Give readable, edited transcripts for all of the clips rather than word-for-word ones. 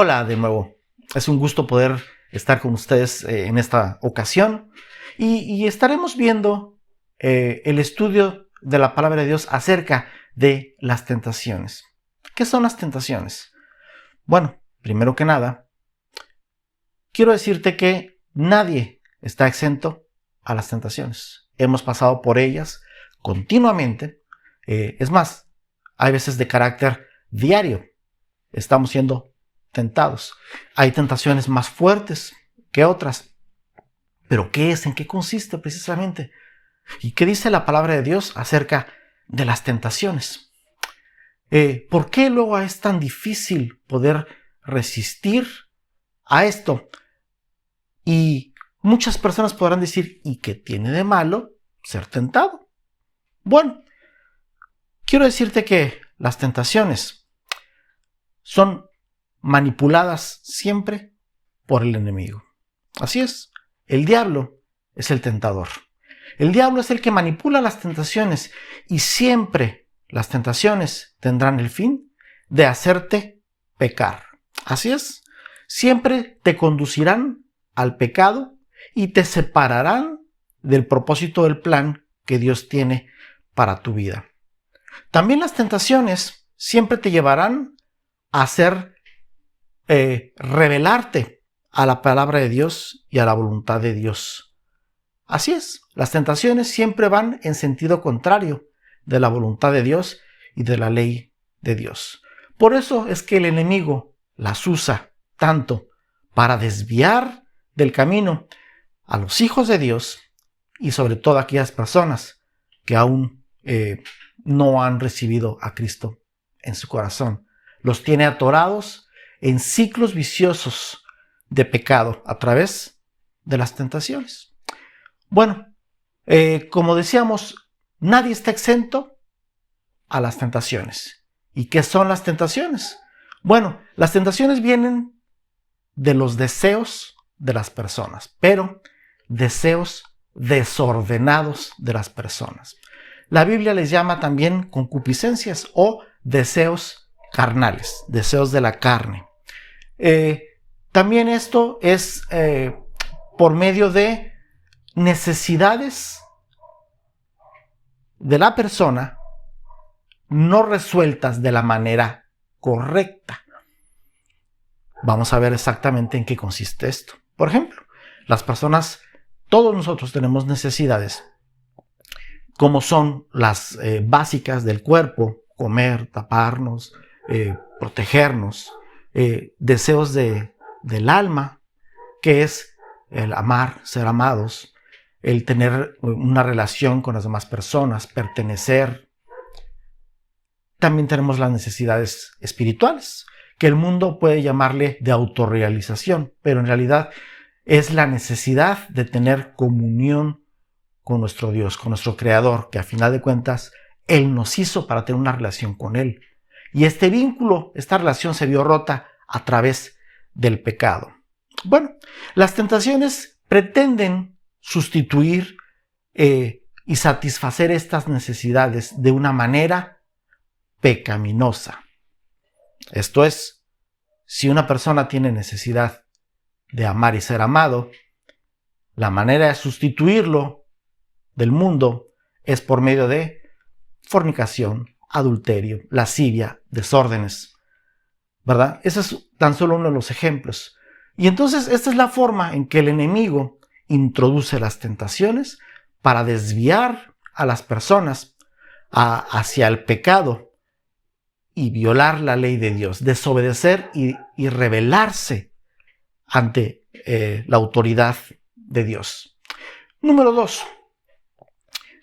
Hola de nuevo, es un gusto poder estar con ustedes en esta ocasión y estaremos viendo el estudio de la palabra de Dios acerca de las tentaciones. ¿Qué son las tentaciones? Bueno, primero que nada, quiero decirte que nadie está exento a las tentaciones. Hemos pasado por ellas continuamente. Es más, hay veces de carácter diario. Estamos siendo tentados. Hay tentaciones más fuertes que otras. ¿Pero qué es? ¿En qué consiste precisamente? ¿Y qué dice la palabra de Dios acerca de las tentaciones? ¿Por qué luego es tan difícil poder resistir a esto? Y muchas personas podrán decir, ¿y qué tiene de malo ser tentado? Bueno, quiero decirte que las tentaciones son manipuladas siempre por el enemigo. Así es, el diablo es el tentador. El diablo es el que manipula las tentaciones y siempre las tentaciones tendrán el fin de hacerte pecar. Así es, siempre te conducirán al pecado y te separarán del propósito del plan que Dios tiene para tu vida. También las tentaciones siempre te llevarán a hacer rebelarte a la palabra de Dios y a la voluntad de Dios. Así es, las tentaciones siempre van en sentido contrario de la voluntad de Dios y de la ley de Dios. Por eso es que el enemigo las usa tanto para desviar del camino a los hijos de Dios y sobre todo a aquellas personas que aún no han recibido a Cristo en su corazón. Los tiene atorados en ciclos viciosos de pecado a través de las tentaciones. Bueno, como decíamos, nadie está exento a las tentaciones. ¿Y qué son las tentaciones? Bueno, las tentaciones vienen de los deseos de las personas, pero deseos desordenados de las personas. La Biblia les llama también concupiscencias o deseos carnales, deseos de la carne. También esto es por medio de necesidades de la persona no resueltas de la manera correcta. Vamos a ver exactamente en qué consiste esto. Por ejemplo, las personas, todos nosotros tenemos necesidades como son las básicas del cuerpo: comer, taparnos, protegernos, deseos del alma, que es el amar, ser amados, el tener una relación con las demás personas, pertenecer. También tenemos las necesidades espirituales, que el mundo puede llamarle de autorrealización, pero en realidad es la necesidad de tener comunión con nuestro Dios, con nuestro Creador, que a final de cuentas Él nos hizo para tener una relación con Él. Y este vínculo, esta relación se vio rota a través del pecado. Bueno, las tentaciones pretenden sustituir y satisfacer estas necesidades de una manera pecaminosa. Esto es, si una persona tiene necesidad de amar y ser amado, la manera de sustituirlo del mundo es por medio de fornicación, adulterio, lascivia, desórdenes, ¿verdad? Ese es tan solo uno de los ejemplos. Y entonces esta es la forma en que el enemigo introduce las tentaciones para desviar a las personas hacia el pecado y violar la ley de Dios, desobedecer y rebelarse ante la autoridad de Dios. Número 2.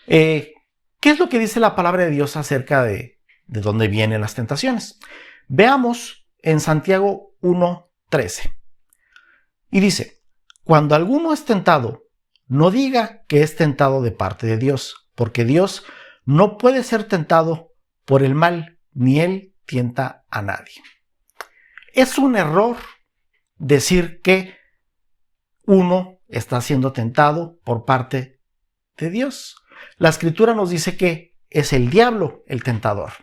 ¿Qué es lo que dice la palabra de Dios acerca de dónde vienen las tentaciones? Veamos en Santiago 1:13. Y dice: cuando alguno es tentado, no diga que es tentado de parte de Dios, porque Dios no puede ser tentado por el mal, ni Él tienta a nadie. Es un error decir que uno está siendo tentado por parte de Dios. La Escritura nos dice que es el diablo el tentador.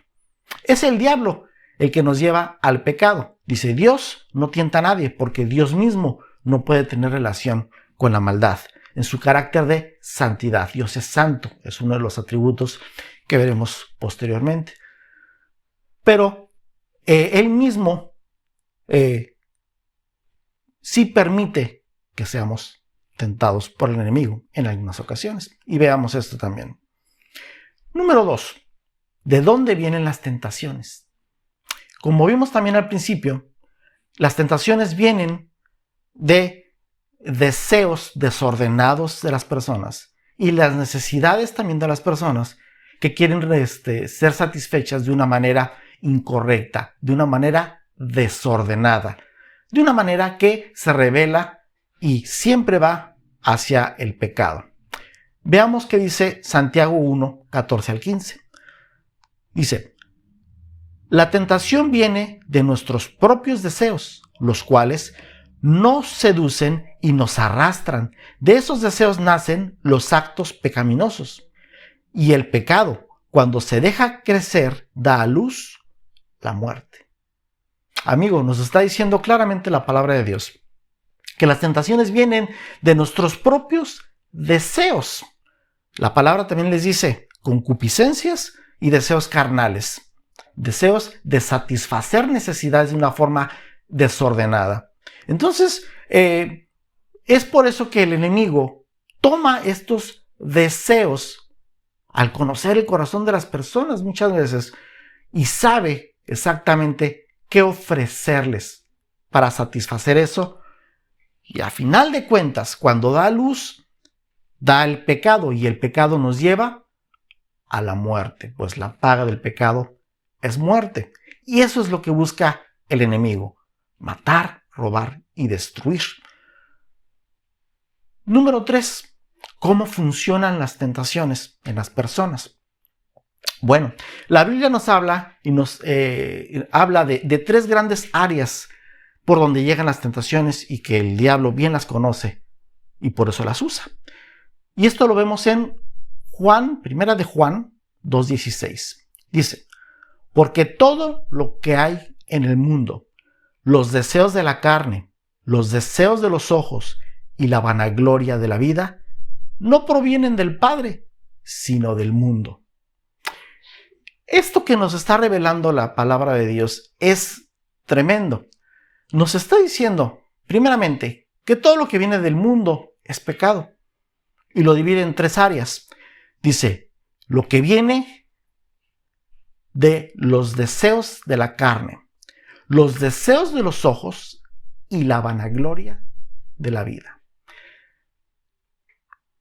Es el diablo el que nos lleva al pecado. Dice, Dios no tienta a nadie porque Dios mismo no puede tener relación con la maldad en su carácter de santidad. Dios es santo, es uno de los atributos que veremos posteriormente. Pero Él mismo sí permite que seamos tentados por el enemigo en algunas ocasiones. Y veamos esto también. Número 2. ¿De dónde vienen las tentaciones? Como vimos también al principio, las tentaciones vienen de deseos desordenados de las personas y las necesidades también de las personas que quieren ser satisfechas de una manera incorrecta, de una manera desordenada, de una manera que se revela y siempre va hacia el pecado. Veamos qué dice Santiago 1, 14 al 15. Dice, la tentación viene de nuestros propios deseos, los cuales nos seducen y nos arrastran. De esos deseos nacen los actos pecaminosos. Y el pecado, cuando se deja crecer, da a luz la muerte. Amigo, nos está diciendo claramente la palabra de Dios que las tentaciones vienen de nuestros propios deseos. La palabra también les dice concupiscencias y deseos carnales. Deseos de satisfacer necesidades de una forma desordenada. Entonces, es por eso que el enemigo toma estos deseos al conocer el corazón de las personas muchas veces y sabe exactamente qué ofrecerles para satisfacer eso. Y a final de cuentas, cuando da luz, da el pecado y el pecado nos lleva a la muerte, pues la paga del pecado es muerte. Y eso es lo que busca el enemigo, matar, robar y destruir. Número 3. ¿Cómo funcionan las tentaciones en las personas? Bueno, la Biblia nos habla y nos habla de 3 grandes áreas por donde llegan las tentaciones y que el diablo bien las conoce y por eso las usa. Y esto lo vemos en Primera de Juan 2:16. Dice, porque todo lo que hay en el mundo, los deseos de la carne, los deseos de los ojos y la vanagloria de la vida, no provienen del Padre, sino del mundo. Esto que nos está revelando la palabra de Dios es tremendo. Nos está diciendo, primeramente, que todo lo que viene del mundo es pecado. Y lo divide en 3 áreas. Dice, lo que viene de los deseos de la carne, los deseos de los ojos y la vanagloria de la vida.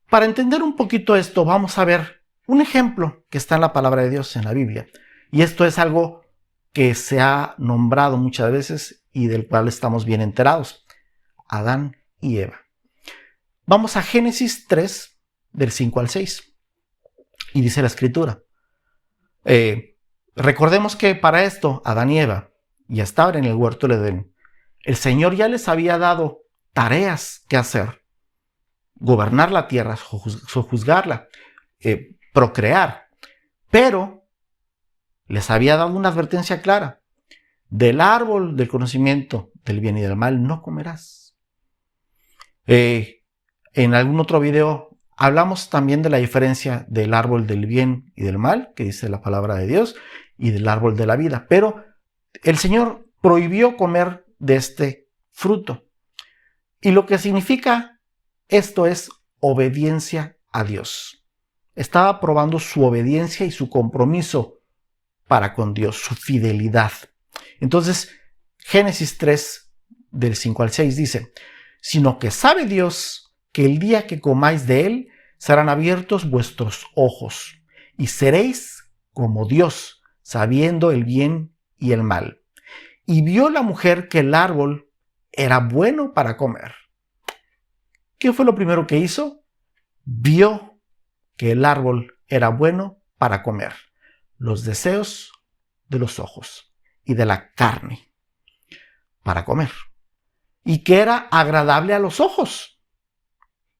Para entender un poquito esto, vamos a ver un ejemplo que está en la palabra de Dios, en la Biblia. Y esto es algo que se ha nombrado muchas veces y del cual estamos bien enterados. Adán y Eva. Vamos a Génesis 3, del 5 al 6. Y dice la escritura. Recordemos que para esto, Adán y Eva ya estaban en el huerto del Edén. El Señor ya les había dado tareas que hacer. Gobernar la tierra, sojuzgarla, procrear. Pero les había dado una advertencia clara. Del árbol del conocimiento del bien y del mal no comerás. En algún otro video hablamos también de la diferencia del árbol del bien y del mal, que dice la palabra de Dios, y del árbol de la vida. Pero el Señor prohibió comer de este fruto. Y lo que significa esto es obediencia a Dios. Estaba probando su obediencia y su compromiso para con Dios, su fidelidad. Entonces, Génesis 3, del 5 al 6 dice, sino que sabe Dios que el día que comáis de él, serán abiertos vuestros ojos, y seréis como Dios, sabiendo el bien y el mal. Y vio la mujer que el árbol era bueno para comer. ¿Qué fue lo primero que hizo? Vio que el árbol era bueno para comer. Los deseos de los ojos y de la carne para comer. Y que era agradable a los ojos.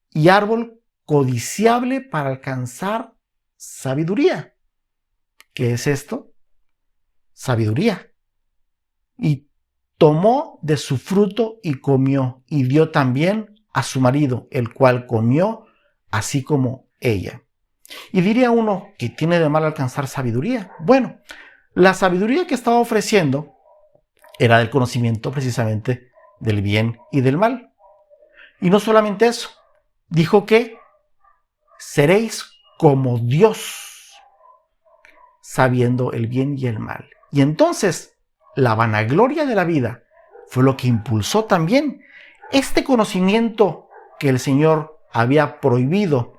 Y árbol codiciable para alcanzar sabiduría. ¿Qué es esto? Sabiduría. Y tomó de su fruto y comió, y dio también a su marido, el cual comió, así como ella. Y diría uno, ¿qué tiene de mal alcanzar sabiduría? Bueno, la sabiduría que estaba ofreciendo era del conocimiento precisamente del bien y del mal. Y no solamente eso, dijo que seréis como Dios, sabiendo el bien y el mal. Y entonces, la vanagloria de la vida fue lo que impulsó también este conocimiento que el Señor había prohibido,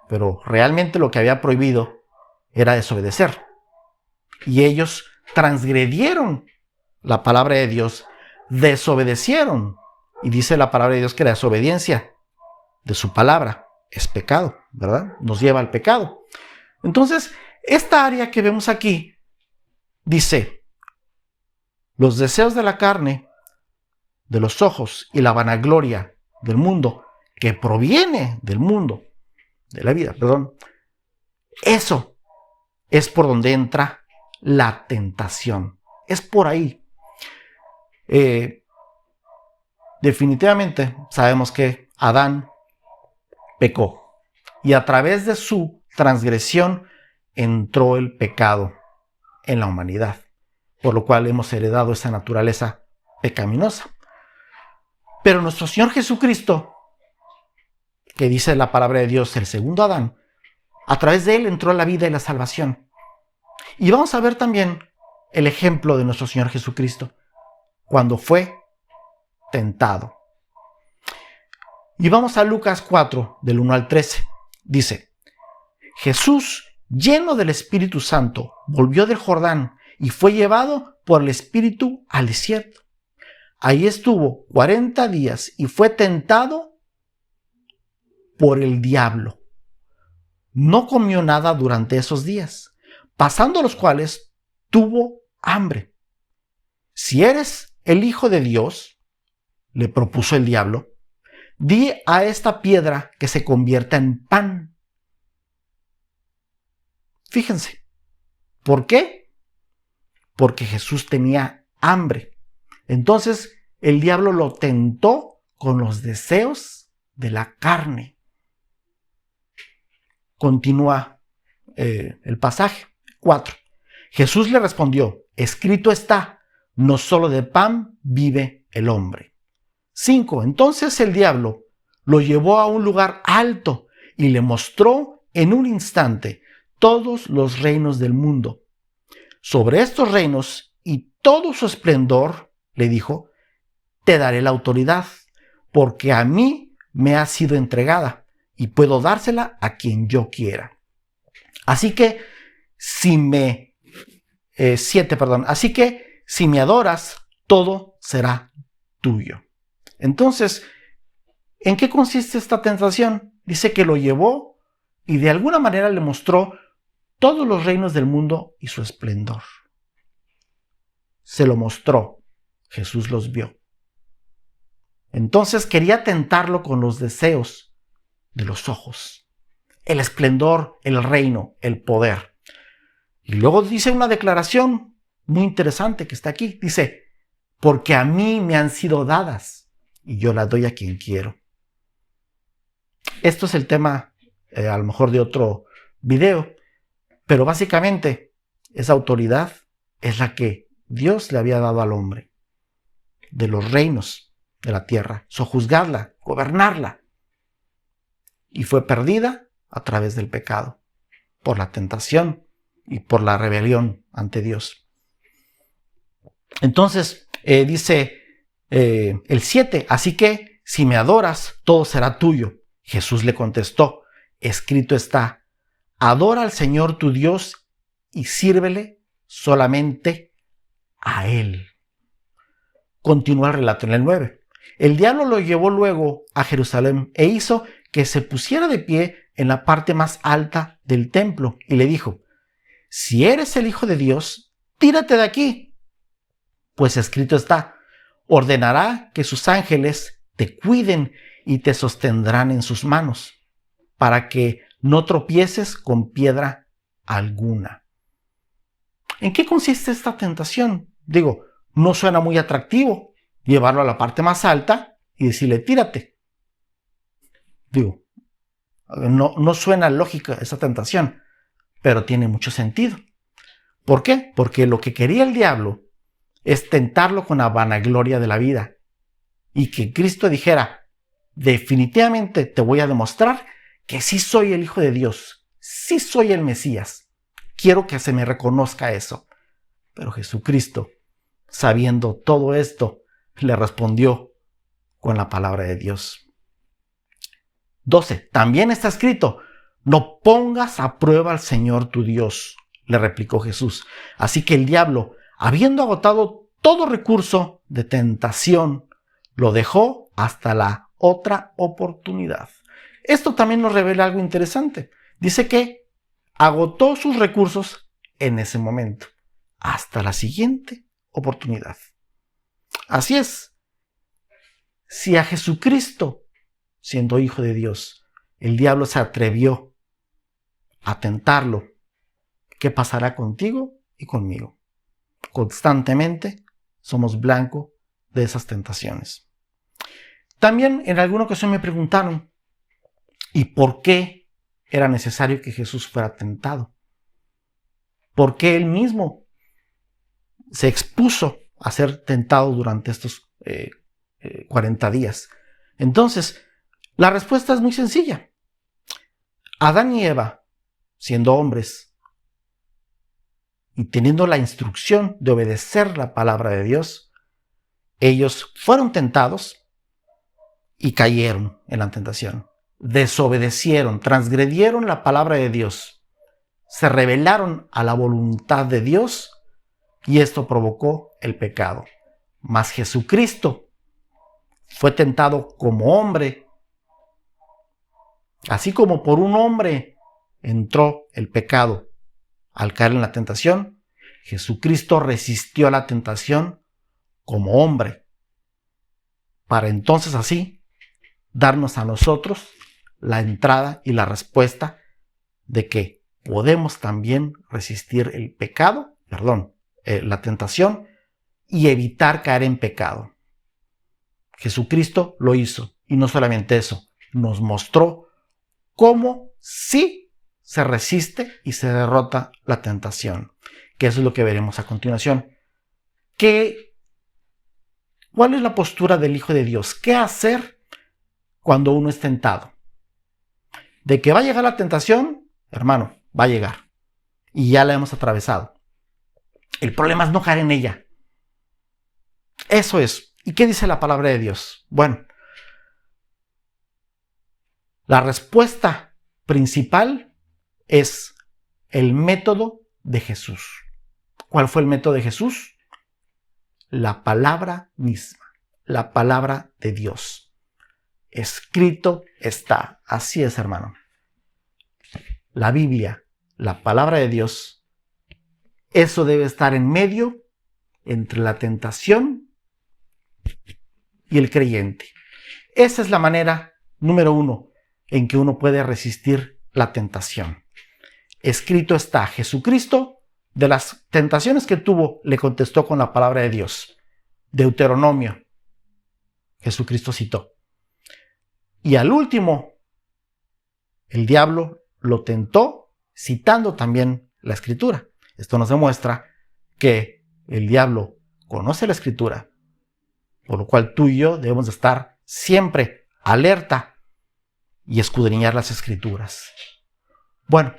pero realmente lo que había prohibido era desobedecer. Y ellos transgredieron la palabra de Dios, desobedecieron. Y dice la palabra de Dios que la desobediencia de su palabra es pecado, ¿verdad? Nos lleva al pecado. Entonces, esta área que vemos aquí dice, los deseos de la carne, de los ojos y la vanagloria del mundo, que proviene del mundo, de la vida, perdón, eso es por donde entra la tentación. Es por ahí. Definitivamente sabemos que Adán pecó y a través de su transgresión entró el pecado en la humanidad, por lo cual hemos heredado esa naturaleza pecaminosa. Pero nuestro Señor Jesucristo, que dice la palabra de Dios, el segundo Adán, a través de él entró la vida y la salvación. Y vamos a ver también el ejemplo de nuestro Señor Jesucristo cuando fue tentado. Y vamos a Lucas 4, del 1 al 13. Dice, Jesús, lleno del Espíritu Santo, volvió del Jordán y fue llevado por el Espíritu al desierto. Ahí estuvo 40 días y fue tentado por el diablo. No comió nada durante esos días, pasando los cuales tuvo hambre. Si eres el Hijo de Dios, le propuso el diablo, di a esta piedra que se convierta en pan. Fíjense, ¿por qué? Porque Jesús tenía hambre. Entonces el diablo lo tentó con los deseos de la carne. Continúa el pasaje 4. Jesús le respondió, escrito está, no solo de pan vive el hombre. 5. Entonces el diablo lo llevó a un lugar alto y le mostró en un instante todos los reinos del mundo. Sobre estos reinos y todo su esplendor, le dijo, te daré la autoridad, porque a mí me ha sido entregada y puedo dársela a quien yo quiera. Así que si me adoras, todo será tuyo. Entonces, ¿en qué consiste esta tentación? Dice que lo llevó y de alguna manera le mostró todos los reinos del mundo y su esplendor. Se lo mostró. Jesús los vio. Entonces quería tentarlo con los deseos de los ojos, el esplendor, el reino, el poder. Y luego dice una declaración muy interesante que está aquí. Dice, porque a mí me han sido dadas y yo las doy a quien quiero. Esto es el tema a lo mejor de otro video, pero básicamente esa autoridad es la que Dios le había dado al hombre, de los reinos de la tierra, sojuzgarla, gobernarla. Y fue perdida a través del pecado, por la tentación y por la rebelión ante Dios. Entonces dice el 7, así que si me adoras, todo será tuyo. Jesús le contestó, escrito está, adora al Señor tu Dios y sírvele solamente a Él. Continúa el relato en el 9. El diablo lo llevó luego a Jerusalén e hizo que se pusiera de pie en la parte más alta del templo y le dijo, si eres el Hijo de Dios, tírate de aquí, pues escrito está, ordenará que sus ángeles te cuiden y te sostendrán en sus manos, para que no tropieces con piedra alguna. ¿En qué consiste esta tentación? no suena muy atractivo llevarlo a la parte más alta y decirle tírate. Digo, no suena lógica esa tentación, pero tiene mucho sentido. ¿Por qué? Porque lo que quería el diablo es tentarlo con la vanagloria de la vida y que Cristo dijera, definitivamente te voy a demostrar que sí soy el Hijo de Dios, sí soy el Mesías. Quiero que se me reconozca eso. Pero Jesucristo, sabiendo todo esto, le respondió con la palabra de Dios. 12. También está escrito, no pongas a prueba al Señor tu Dios, le replicó Jesús. Así que el diablo, habiendo agotado todo recurso de tentación, lo dejó hasta la otra oportunidad. Esto también nos revela algo interesante. Dice que agotó sus recursos en ese momento, hasta la siguiente oportunidad. Así es. Si a Jesucristo, siendo Hijo de Dios, el diablo se atrevió a tentarlo, ¿qué pasará contigo y conmigo? Constantemente somos blanco de esas tentaciones. También en alguna ocasión me preguntaron, ¿y por qué era necesario que Jesús fuera tentado? ¿Por qué él mismo se expuso a ser tentado durante estos 40 días? Entonces, la respuesta es muy sencilla. Adán y Eva, siendo hombres y teniendo la instrucción de obedecer la palabra de Dios, ellos fueron tentados y cayeron en la tentación. Desobedecieron, transgredieron la palabra de Dios, se rebelaron a la voluntad de Dios y esto provocó el pecado. Mas Jesucristo fue tentado como hombre. Así como por un hombre entró el pecado al caer en la tentación, Jesucristo resistió la tentación como hombre, para entonces así darnos a nosotros la entrada y la respuesta de que podemos también resistir el pecado, la tentación y evitar caer en pecado. Jesucristo lo hizo y no solamente eso, nos mostró cómo sí se resiste y se derrota la tentación, que eso es lo que veremos a continuación. ¿Cuál es la postura del Hijo de Dios? ¿Qué hacer cuando uno es tentado? De que va a llegar la tentación, hermano, va a llegar. Y ya la hemos atravesado. El problema es no caer en ella. Eso es. ¿Y qué dice la palabra de Dios? Bueno, la respuesta principal es el método de Jesús. ¿Cuál fue el método de Jesús? La palabra misma, la palabra de Dios. Escrito está. Así es, hermano. La Biblia, la palabra de Dios, eso debe estar en medio entre la tentación y el creyente. Esa es la manera número 1 en que uno puede resistir la tentación. Escrito está. Jesucristo, de las tentaciones que tuvo, le contestó con la palabra de Dios. Deuteronomio, Jesucristo citó. Y al último, el diablo lo tentó citando también la Escritura. Esto nos demuestra que el diablo conoce la Escritura, por lo cual tú y yo debemos de estar siempre alerta y escudriñar las Escrituras. Bueno,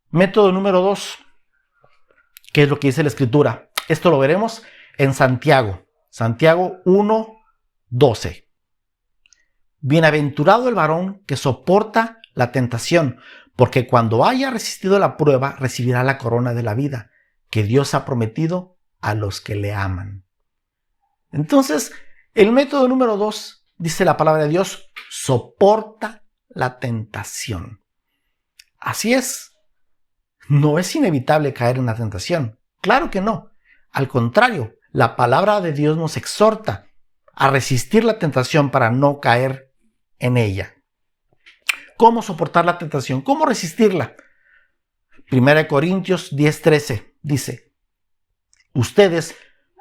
método número 2, ¿qué es lo que dice la Escritura? Esto lo veremos en Santiago 1:12. Bienaventurado el varón que soporta la tentación, porque cuando haya resistido la prueba, recibirá la corona de la vida que Dios ha prometido a los que le aman. Entonces, el método número 2, dice la palabra de Dios, soporta la tentación. Así es. No es inevitable caer en la tentación. Claro que no. Al contrario, la palabra de Dios nos exhorta a resistir la tentación para no caer en ella. ¿Cómo soportar la tentación? ¿Cómo resistirla? 1 Corintios 10:13 dice: Ustedes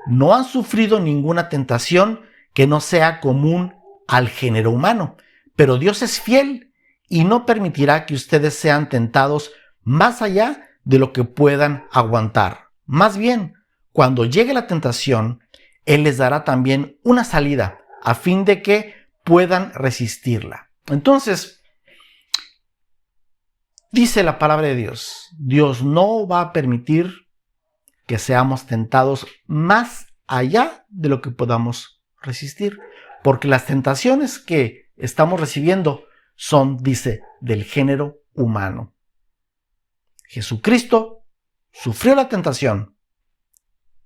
no han sufrido ninguna tentación que no sea común al género humano, pero Dios es fiel y no permitirá que ustedes sean tentados más allá de lo que puedan aguantar. Más bien, cuando llegue la tentación, Él les dará también una salida a fin de que puedan resistirla. Entonces, dice la palabra de Dios, Dios no va a permitir que seamos tentados más allá de lo que podamos resistir, porque las tentaciones que estamos recibiendo son, dice, del género humano. Jesucristo sufrió la tentación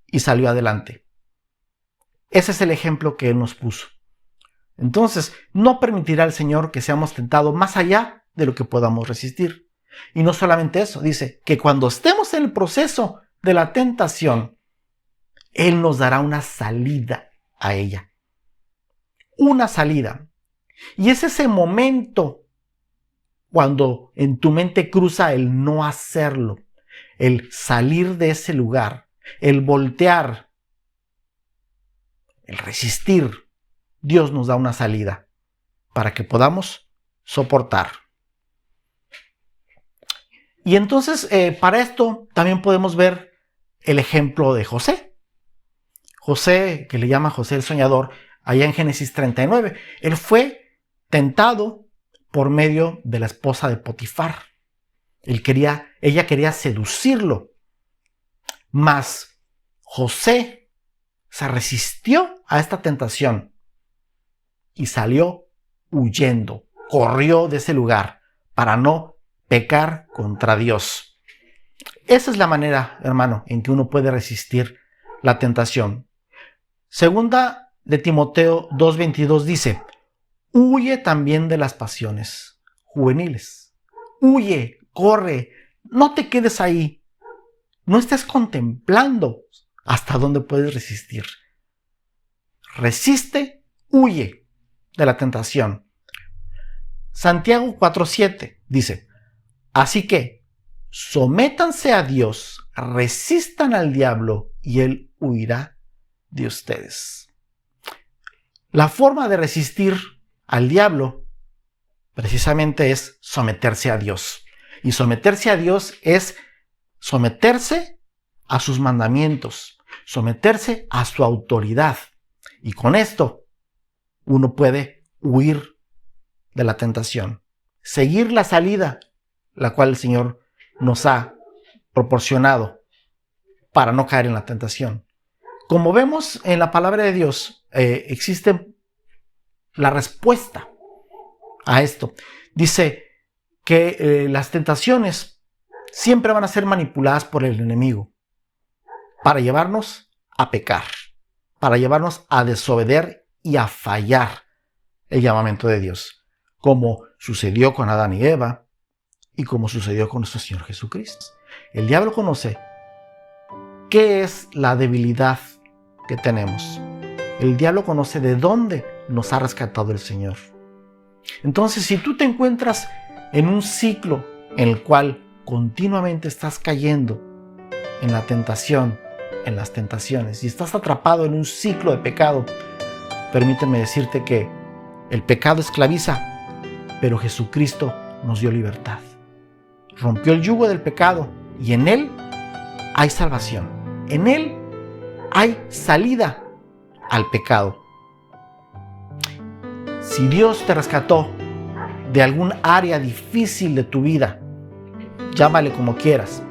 y salió adelante. Ese es el ejemplo que Él nos puso. Entonces, no permitirá el Señor que seamos tentados más allá de lo que podamos resistir. Y no solamente eso, dice que cuando estemos en el proceso de la tentación, Él nos dará una salida a ella. Una salida. Y es ese momento cuando en tu mente cruza el no hacerlo, el salir de ese lugar, el voltear, el resistir. Dios nos da una salida para que podamos soportar. Y entonces, para esto también podemos ver el ejemplo de José. José, que le llama José el soñador, allá en Génesis 39. Él fue tentado por medio de la esposa de Potifar. Ella quería seducirlo. Mas José se resistió a esta tentación y salió huyendo, corrió de ese lugar para no pecar contra Dios. Esa es la manera, hermano, en que uno puede resistir la tentación. Segunda de Timoteo 2:22 dice, huye también de las pasiones juveniles. Huye, corre, no te quedes ahí. No estés contemplando hasta dónde puedes resistir. Resiste, huye de la tentación. Santiago 4:7 dice, así que sométanse a Dios, resistan al diablo y él huirá de ustedes. La forma de resistir al diablo precisamente es someterse a Dios. Y someterse a Dios es someterse a sus mandamientos, someterse a su autoridad. Y con esto uno puede huir de la tentación, seguir la salida, la cual el Señor nos ha proporcionado para no caer en la tentación. Como vemos en la palabra de Dios, existe la respuesta a esto. Dice que las tentaciones siempre van a ser manipuladas por el enemigo para llevarnos a pecar, para llevarnos a desobedecer y a fallar el llamamiento de Dios, como sucedió con Adán y Eva y como sucedió con nuestro Señor Jesucristo. El diablo conoce qué es la debilidad que tenemos. El diablo conoce de dónde nos ha rescatado el Señor. Entonces, si tú te encuentras en un ciclo en el cual continuamente estás cayendo en la tentación, en las tentaciones, y estás atrapado en un ciclo de pecado, permíteme decirte que el pecado esclaviza, pero Jesucristo nos dio libertad. Rompió el yugo del pecado y en Él hay salvación. En Él hay salida al pecado. Si Dios te rescató de algún área difícil de tu vida, llámale como quieras,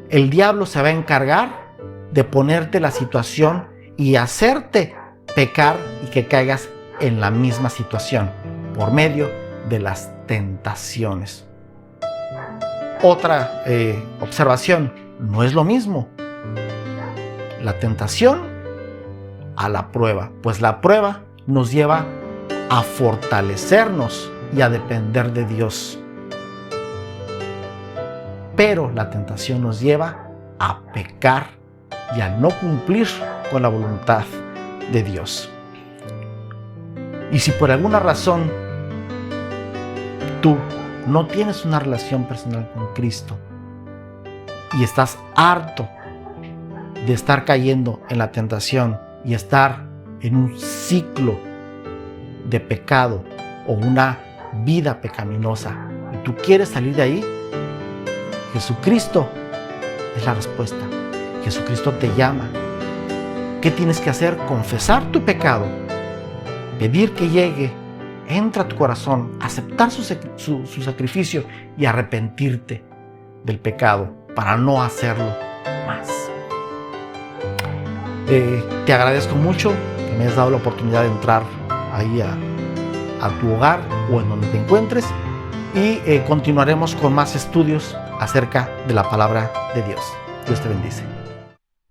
el diablo se va a encargar de ponerte la situación y hacerte pecar y que caigas en la misma situación por medio de las tentaciones. Otra observación, no es lo mismo la tentación a la prueba, pues la prueba nos lleva a fortalecernos y a depender de Dios. Pero la tentación nos lleva a pecar y a no cumplir con la voluntad de Dios. Y si por alguna razón tú no tienes una relación personal con Cristo y estás harto de estar cayendo en la tentación y estar en un ciclo de pecado o una vida pecaminosa y tú quieres salir de ahí, Jesucristo es la respuesta. Jesucristo te llama. ¿Qué tienes que hacer? Confesar tu pecado, pedir que llegue, entra a tu corazón, aceptar su sacrificio y arrepentirte del pecado para no hacerlo más. Te agradezco mucho que me hayas dado la oportunidad de entrar ahí a tu hogar o en donde te encuentres y continuaremos con más estudios acerca de la palabra de Dios. Dios te bendice.